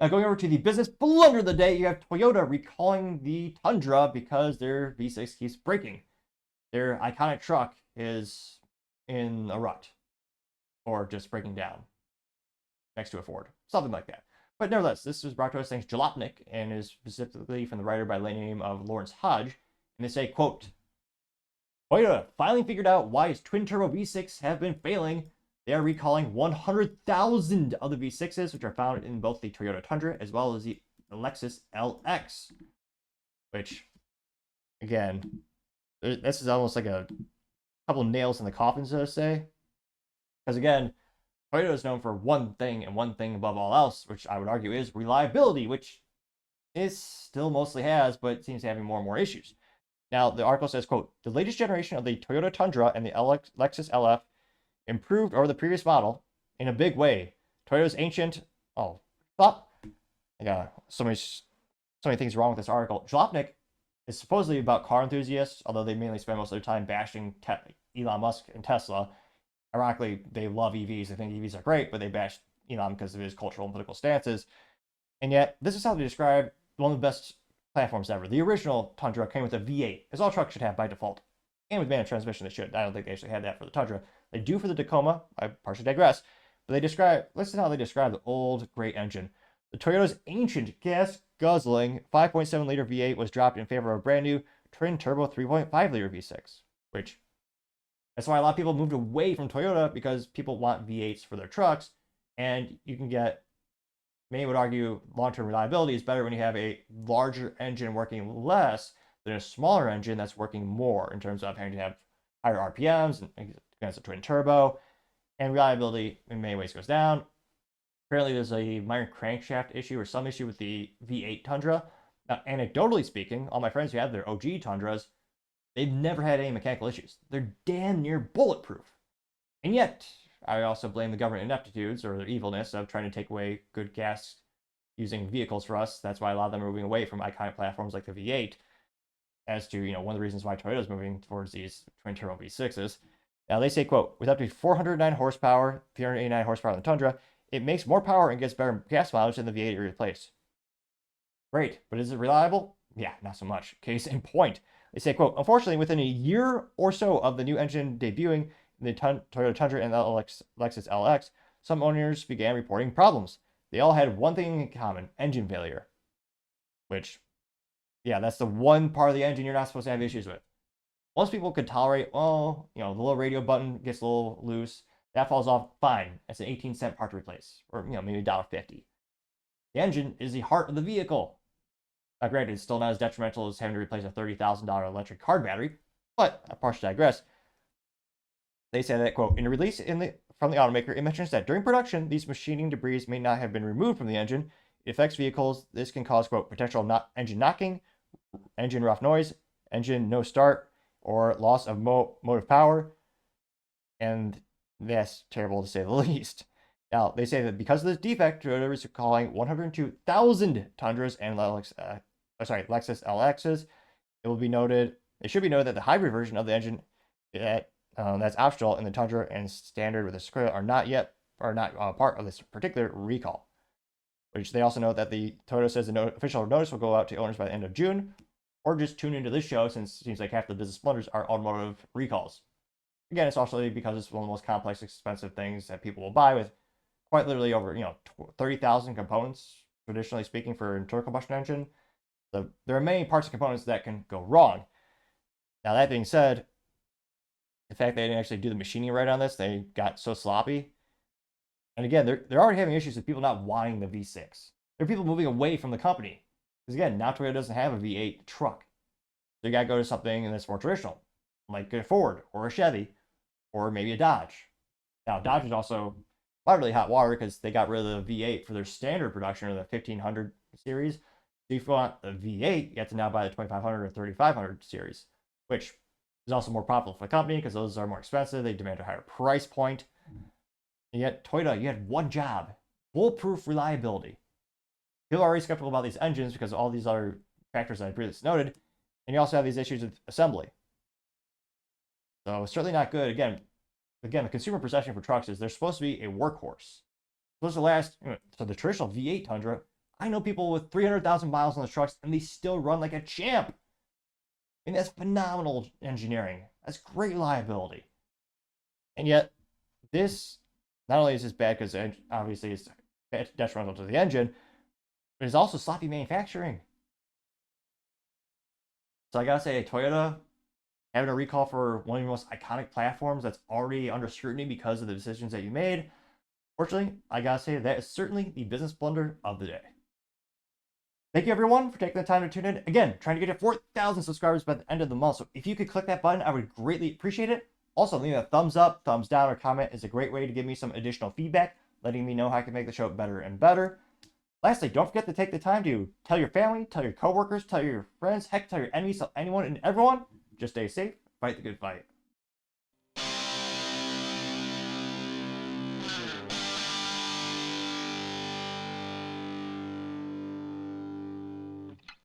Now going over to the business blunder of the day, you have Toyota recalling the Tundra because their V6 keeps breaking. Their iconic truck is in a rut or just breaking down next to a Ford, something like that. But nevertheless, this was brought to us thanks to Jalopnik and is specifically from the writer by the name of Lawrence Hodge. And they say, quote, Toyota finally figured out why its twin-turbo V6 have been failing. They are recalling 100,000 of the V6s, which are found in both the Toyota Tundra as well as the Lexus LX. Which, again, this is almost like a couple nails in the coffin, so to say. Because again, Toyota is known for one thing and one thing above all else, which I would argue is reliability, which it still mostly has, but it seems to be having more and more issues. Now, the article says, quote, the latest generation of the Toyota Tundra and the Lexus LF improved over the previous model in a big way. Toyota's ancient, I got so many things wrong with this article. Jalopnik is supposedly about car enthusiasts, although they mainly spend most of their time bashing Elon Musk and Tesla. Ironically, they love EVs. They think EVs are great, but they bash Elon because of his cultural and political stances. And yet, this is how they describe one of the best platforms ever. The original Tundra came with a V8, as all trucks should have by default. And with manual transmission, they should. I don't think they actually had that for the Tundra. They do for the Tacoma. I partially digress. But listen to how they describe the old, great engine. The Toyota's ancient gas-guzzling 5.7-liter V8 was dropped in favor of a brand new twin-turbo 3.5-liter V6, which that's why a lot of people moved away from Toyota, because people want V8s for their trucks, and you can get, many would argue, long-term reliability is better when you have a larger engine working less than a smaller engine that's working more in terms of having to have higher RPMs and against a twin turbo, and reliability in many ways goes down. Apparently there's a minor crankshaft issue or some issue with the V8 Tundra. Now, anecdotally speaking, all my friends who have their OG Tundras, they've never had any mechanical issues. They're damn near bulletproof. And yet, I also blame the government ineptitudes or their evilness of trying to take away good gas using vehicles for us. That's why a lot of them are moving away from iconic platforms like the V8 as to, one of the reasons why Toyota is moving towards these twin turbo V6s. Now they say, quote, with up to 409 horsepower, 389 horsepower on the Tundra, it makes more power and gets better gas mileage than the V8 it replaced. Great, but is it reliable? Yeah, not so much. Case in point. They say, quote, unfortunately, within a year or so of the new engine debuting in the Toyota Tundra and the Lexus LX, some owners began reporting problems. They all had one thing in common, engine failure. Which, yeah, that's the one part of the engine you're not supposed to have issues with. Most people could tolerate, the little radio button gets a little loose. That falls off, fine. That's an 18-cent part to replace, or, maybe $1.50. The engine is the heart of the vehicle. Now, granted, it's still not as detrimental as having to replace a $30,000 electric car battery, but I partially digress. They say that, quote, in a release from the automaker, it mentions that during production, these machining debris may not have been removed from the engine. It affects vehicles. This can cause, quote, potential engine knocking, engine rough noise, engine no start, or loss of motive power. And that's terrible to say the least. Now, they say that because of this defect, Toyota is calling 102,000 Tundras and Lexus LXs. It should be noted that the hybrid version of the engine that's optional in the Tundra and standard with the Sequoia are not part of this particular recall. Which they also note that the Toyota says the official notice will go out to owners by the end of June, or just tune into this show since it seems like half the business blunders are automotive recalls. Again, it's also because it's one of the most complex, expensive things that people will buy, with quite literally over 30,000 components, traditionally speaking, for an internal combustion engine. So there are many parts and components that can go wrong. Now, that being said, the fact they didn't actually do the machining right on this, they got so sloppy. And again, they're already having issues with people not wanting the V6. There are people moving away from the company. Because again, now Toyota doesn't have a V8 truck. So you got to go to something that's more traditional, like a Ford or a Chevy or maybe a Dodge. Now, Dodge is also not really hot water because they got rid of the V8 for their standard production of the 1500 series. So if you want the V8, you have to now buy the 2500 or 3500 series, which is also more profitable for the company because those are more expensive. They demand a higher price point. And yet, Toyota, you had one job: bulletproof reliability. People are already skeptical about these engines because of all these other factors that I previously noted. And you also have these issues with assembly. So, certainly not good. Again, the consumer perception for trucks is they're supposed to be a workhorse. Supposed to last. So the traditional V8 Tundra, I know people with 300,000 miles on the trucks and they still run like a champ. I mean, that's phenomenal engineering. That's great reliability. And yet, this not only is this bad because obviously it's detrimental to the engine, but it's also sloppy manufacturing. So I gotta say, Toyota having a recall for one of your most iconic platforms that's already under scrutiny because of the decisions that you made. Fortunately, I gotta say that is certainly the business blunder of the day. Thank you everyone for taking the time to tune in. Again, trying to get to 4,000 subscribers by the end of the month. So if you could click that button, I would greatly appreciate it. Also, leaving a thumbs up, thumbs down, or comment is a great way to give me some additional feedback, letting me know how I can make the show better and better. Lastly, don't forget to take the time to tell your family, tell your coworkers, tell your friends, heck, tell your enemies, tell anyone and everyone. Just stay safe, fight the good fight.